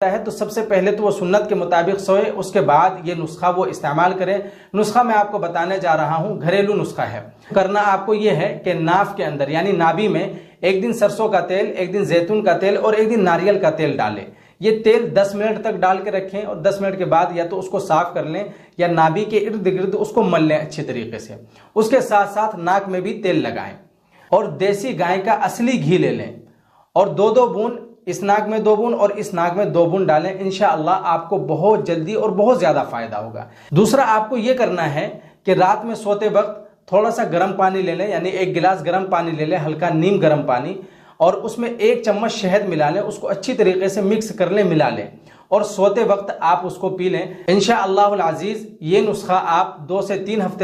है तो सबसे पहले तो वो सुन्नत के मुताबिक सोए, उसके बाद ये नुस्खा वो इस्तेमाल करें। नुस्खा मैं आपको बताने जा रहा हूँ, घरेलू नुस्खा है। करना आपको ये है कि नाफ के अंदर यानी नाभि में एक दिन सरसों का तेल, एक दिन जैतून का तेल और एक दिन नारियल का तेल डालें। ये तेल 10 मिनट तक डाल के रखें और 10 मिनट के बाद या तो उसको साफ कर लें या नाभि के इर्द गिर्द उसको मल लें अच्छी तरीके से। उसके साथ साथ नाक में भी तेल लगाएं और देसी गाय का असली घी ले लें और 2-2 बूंद इस नाक में 2 बूंद और इस नाक में 2 बूंद डालें। इंशाअल्लाह आपको बहुत जल्दी और बहुत ज्यादा फायदा होगा। दूसरा आपको यह करना है कि रात में सोते वक्त थोड़ा सा गर्म पानी ले लें, यानी 1 गिलास गर्म पानी ले लें, हल्का नीम गर्म पानी, और उसमें 1 चम्मच शहद मिला लें, उसको अच्छी तरीके से मिक्स कर लें, मिला लें और सोते वक्त आप उसको पी लें। इंशाअल्लाह अज़ीज ये नुस्खा आप 2 से 3 हफ्ते